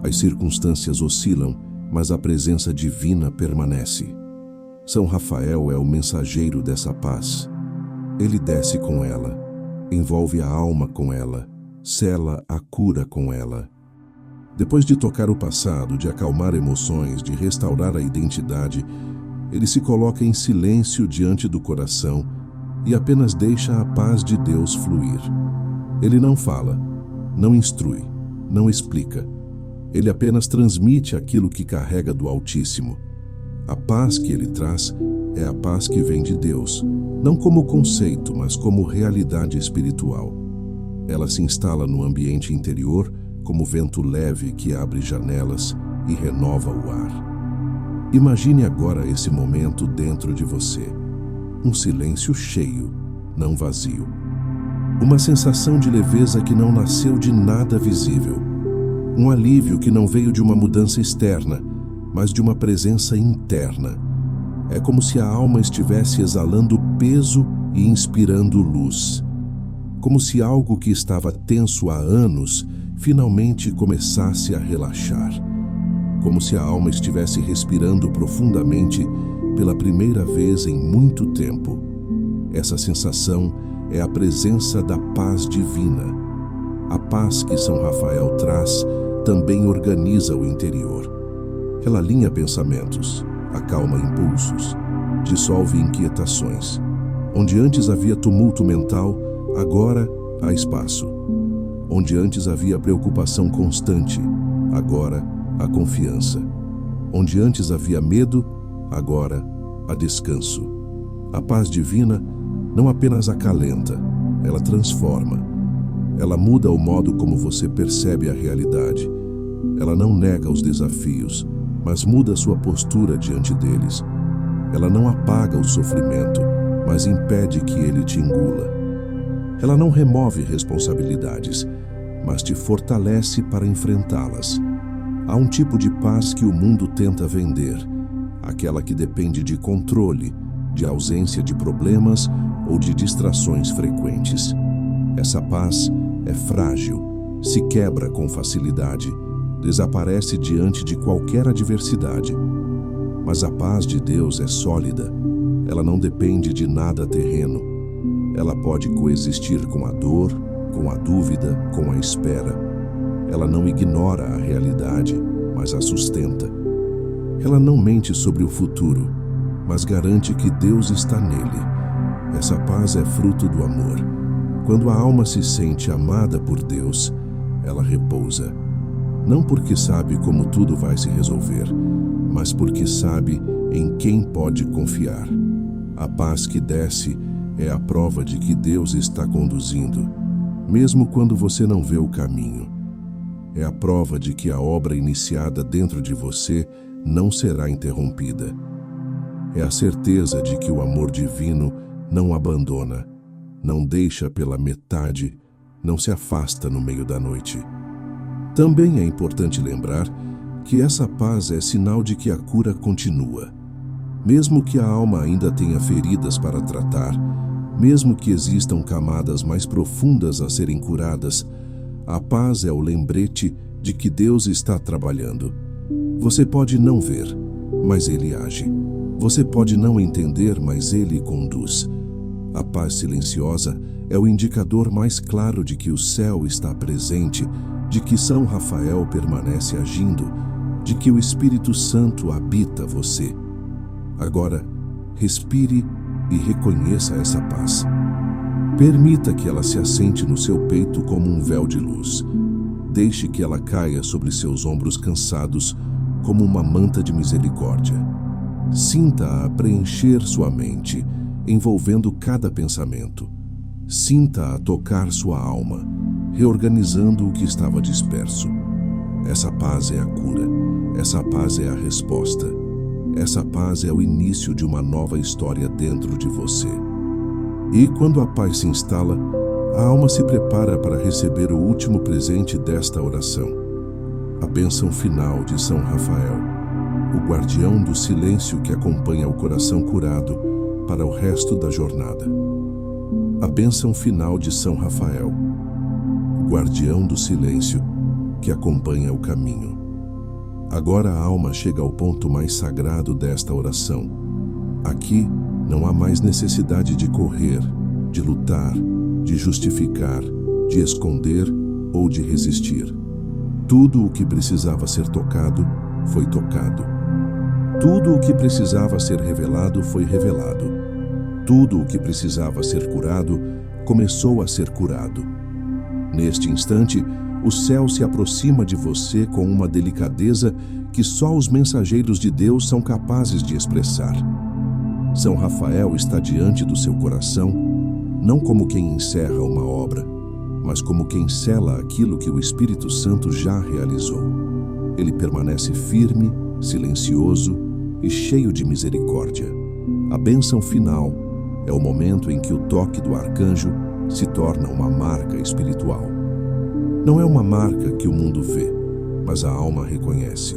As circunstâncias oscilam, mas a presença divina permanece. São Rafael é o mensageiro dessa paz. Ele desce com ela, envolve a alma com ela, sela a cura com ela. Depois de tocar o passado, de acalmar emoções, de restaurar a identidade, ele se coloca em silêncio diante do coração e apenas deixa a paz de Deus fluir. Ele não fala, não instrui, não explica. Ele apenas transmite aquilo que carrega do Altíssimo. A paz que ele traz é a paz que vem de Deus, não como conceito, mas como realidade espiritual. Ela se instala no ambiente interior como vento leve que abre janelas e renova o ar. Imagine agora esse momento dentro de você. Um silêncio cheio, não vazio. Uma sensação de leveza que não nasceu de nada visível. Um alívio que não veio de uma mudança externa, mas de uma presença interna. É como se a alma estivesse exalando peso e inspirando luz. Como se algo que estava tenso há anos finalmente começasse a relaxar. Como se a alma estivesse respirando profundamente pela primeira vez em muito tempo. Essa sensação é a presença da paz divina. A paz que São Rafael traz também organiza o interior. Ela alinha pensamentos, acalma impulsos, dissolve inquietações. Onde antes havia tumulto mental, agora há espaço. Onde antes havia preocupação constante, agora há confiança. Onde antes havia medo, agora há descanso. A paz divina não apenas acalenta, ela transforma. Ela muda o modo como você percebe a realidade. Ela não nega os desafios, mas muda sua postura diante deles. Ela não apaga o sofrimento, mas impede que ele te engula. Ela não remove responsabilidades, mas te fortalece para enfrentá-las. Há um tipo de paz que o mundo tenta vender, aquela que depende de controle, de ausência de problemas ou de distrações frequentes. Essa paz é frágil, se quebra com facilidade, desaparece diante de qualquer adversidade. Mas a paz de Deus é sólida, ela não depende de nada terreno. Ela pode coexistir com a dor, com a dúvida, com a espera. Ela não ignora a realidade, mas a sustenta. Ela não mente sobre o futuro, mas garante que Deus está nele. Essa paz é fruto do amor. Quando a alma se sente amada por Deus, ela repousa. Não porque sabe como tudo vai se resolver, mas porque sabe em quem pode confiar. A paz que desce é a prova de que Deus está conduzindo, mesmo quando você não vê o caminho. É a prova de que a obra iniciada dentro de você não será interrompida. É a certeza de que o amor divino não abandona, não deixa pela metade, não se afasta no meio da noite. Também é importante lembrar que essa paz é sinal de que a cura continua. Mesmo que a alma ainda tenha feridas para tratar, mesmo que existam camadas mais profundas a serem curadas, a paz é o lembrete de que Deus está trabalhando. Você pode não ver, mas Ele age. Você pode não entender, mas Ele conduz. A paz silenciosa é o indicador mais claro de que o céu está presente, de que São Rafael permanece agindo, de que o Espírito Santo habita você. Agora, respire e reconheça essa paz. Permita que ela se assente no seu peito como um véu de luz. Deixe que ela caia sobre seus ombros cansados como uma manta de misericórdia. Sinta-a preencher sua mente, envolvendo cada pensamento. Sinta-a tocar sua alma, reorganizando o que estava disperso. Essa paz é a cura. Essa paz é a resposta. Essa paz é o início de uma nova história dentro de você. E quando a paz se instala, a alma se prepara para receber o último presente desta oração. A bênção final de São Rafael, o guardião do silêncio que acompanha o coração curado para o resto da jornada. A bênção final de São Rafael, o guardião do silêncio que acompanha o caminho. Agora a alma chega ao ponto mais sagrado desta oração. Aqui não há mais necessidade de correr, de lutar, de justificar, de esconder ou de resistir. Tudo o que precisava ser tocado, foi tocado. Tudo o que precisava ser revelado, foi revelado. Tudo o que precisava ser curado, começou a ser curado. Neste instante, o céu se aproxima de você com uma delicadeza que só os mensageiros de Deus são capazes de expressar. São Rafael está diante do seu coração, não como quem encerra uma obra, mas como quem sela aquilo que o Espírito Santo já realizou. Ele permanece firme, silencioso e cheio de misericórdia. A bênção final é o momento em que o toque do arcanjo se torna uma marca espiritual. Não é uma marca que o mundo vê, mas a alma reconhece.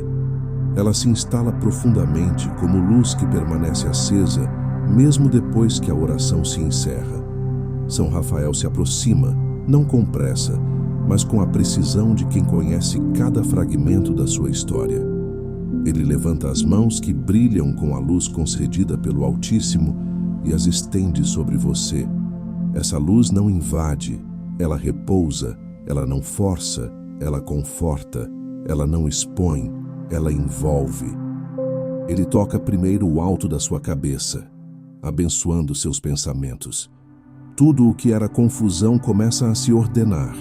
Ela se instala profundamente como luz que permanece acesa, mesmo depois que a oração se encerra. São Rafael se aproxima, não com pressa, mas com a precisão de quem conhece cada fragmento da sua história. Ele levanta as mãos que brilham com a luz concedida pelo Altíssimo e as estende sobre você. Essa luz não invade, ela repousa, ela não força, ela conforta, ela não expõe, ela envolve. Ele toca primeiro o alto da sua cabeça, abençoando seus pensamentos. Tudo o que era confusão começa a se ordenar.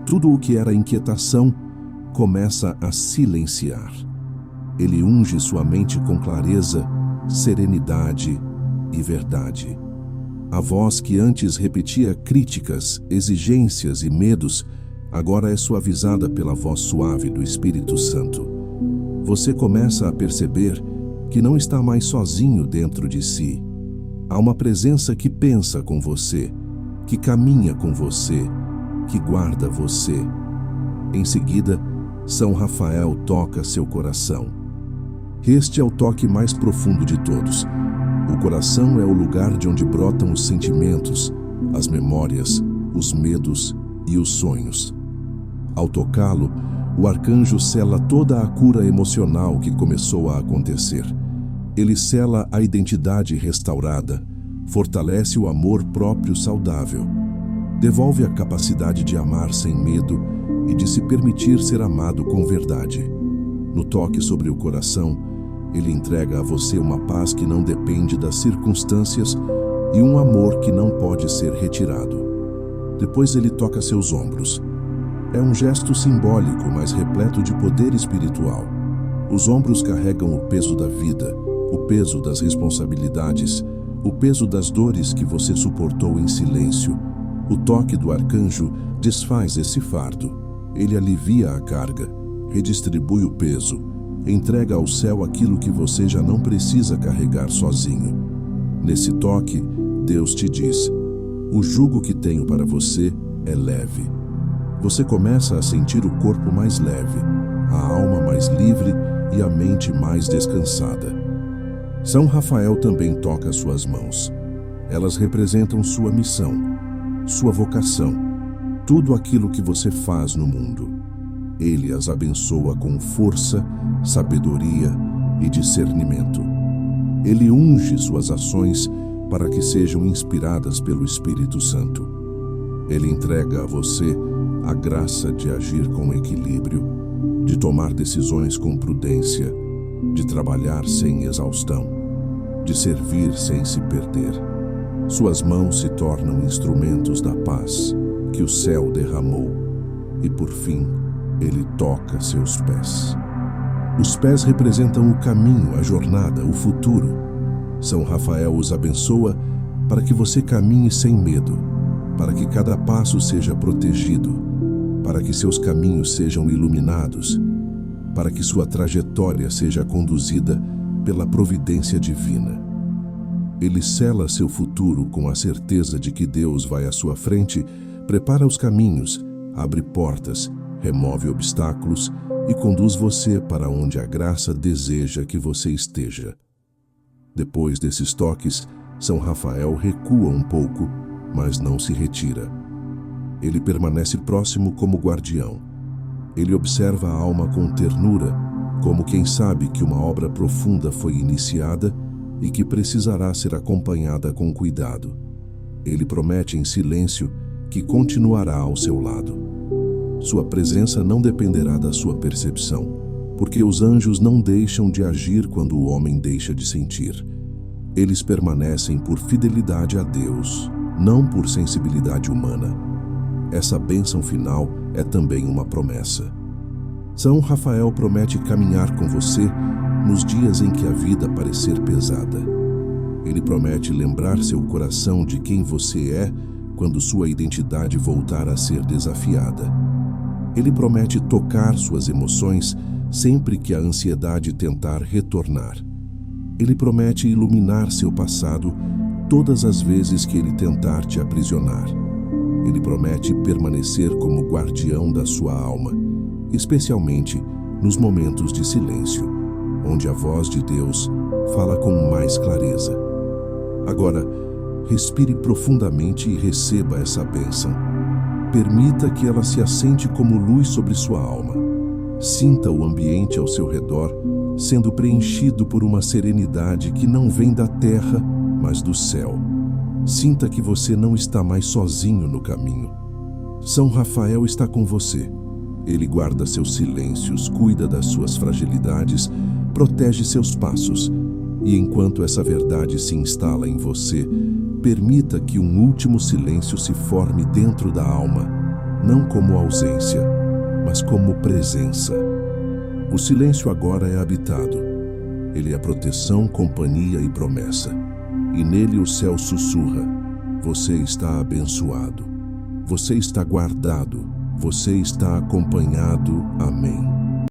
Tudo o que era inquietação começa a silenciar. Ele unge sua mente com clareza, serenidade e verdade. A voz que antes repetia críticas, exigências e medos, agora é suavizada pela voz suave do Espírito Santo. Você começa a perceber que não está mais sozinho dentro de si. Há uma presença que pensa com você, que caminha com você, que guarda você. Em seguida, São Rafael toca seu coração. Este é o toque mais profundo de todos. O coração é o lugar de onde brotam os sentimentos, as memórias, os medos e os sonhos. Ao tocá-lo, o arcanjo sela toda a cura emocional que começou a acontecer. Ele sela a identidade restaurada, fortalece o amor próprio saudável, devolve a capacidade de amar sem medo e de se permitir ser amado com verdade. No toque sobre o coração, ele entrega a você uma paz que não depende das circunstâncias e um amor que não pode ser retirado. Depois ele toca seus ombros. É um gesto simbólico, mas repleto de poder espiritual. Os ombros carregam o peso da vida, o peso das responsabilidades, o peso das dores que você suportou em silêncio. O toque do arcanjo desfaz esse fardo. Ele alivia a carga, redistribui o peso, entrega ao céu aquilo que você já não precisa carregar sozinho. Nesse toque, Deus te diz: o jugo que tenho para você é leve. Você começa a sentir o corpo mais leve, a alma mais livre e a mente mais descansada. São Rafael também toca suas mãos. Elas representam sua missão, sua vocação, tudo aquilo que você faz no mundo. Ele as abençoa com força, sabedoria e discernimento. Ele unge suas ações para que sejam inspiradas pelo Espírito Santo. Ele entrega a você a graça de agir com equilíbrio, de tomar decisões com prudência, de trabalhar sem exaustão, de servir sem se perder. Suas mãos se tornam instrumentos da paz que o céu derramou. E por fim, ele toca seus pés. Os pés representam o caminho, a jornada, o futuro. São Rafael os abençoa para que você caminhe sem medo, para que cada passo seja protegido, para que seus caminhos sejam iluminados, para que sua trajetória seja conduzida pela providência divina. Ele sela seu futuro com a certeza de que Deus vai à sua frente, prepara os caminhos, abre portas, remove obstáculos e conduz você para onde a graça deseja que você esteja. Depois desses toques, São Rafael recua um pouco, mas não se retira. Ele permanece próximo como guardião. Ele observa a alma com ternura, como quem sabe que uma obra profunda foi iniciada e que precisará ser acompanhada com cuidado. Ele promete em silêncio que continuará ao seu lado. Sua presença não dependerá da sua percepção, porque os anjos não deixam de agir quando o homem deixa de sentir. Eles permanecem por fidelidade a Deus, não por sensibilidade humana. Essa bênção final é também uma promessa. São Rafael promete caminhar com você nos dias em que a vida parecer pesada. Ele promete lembrar seu coração de quem você é quando sua identidade voltar a ser desafiada. Ele promete tocar suas emoções sempre que a ansiedade tentar retornar. Ele promete iluminar seu passado todas as vezes que ele tentar te aprisionar. Ele promete permanecer como guardião da sua alma, especialmente nos momentos de silêncio, onde a voz de Deus fala com mais clareza. Agora, respire profundamente e receba essa bênção. Permita que ela se assente como luz sobre sua alma. Sinta o ambiente ao seu redor sendo preenchido por uma serenidade que não vem da terra, mas do céu. Sinta que você não está mais sozinho no caminho. São Rafael está com você. Ele guarda seus silêncios, cuida das suas fragilidades, protege seus passos. E enquanto essa verdade se instala em você, permita que um último silêncio se forme dentro da alma, não como ausência, mas como presença. O silêncio agora é habitado. Ele é proteção, companhia e promessa. E nele o céu sussurra: você está abençoado. Você está guardado. Você está acompanhado. Amém.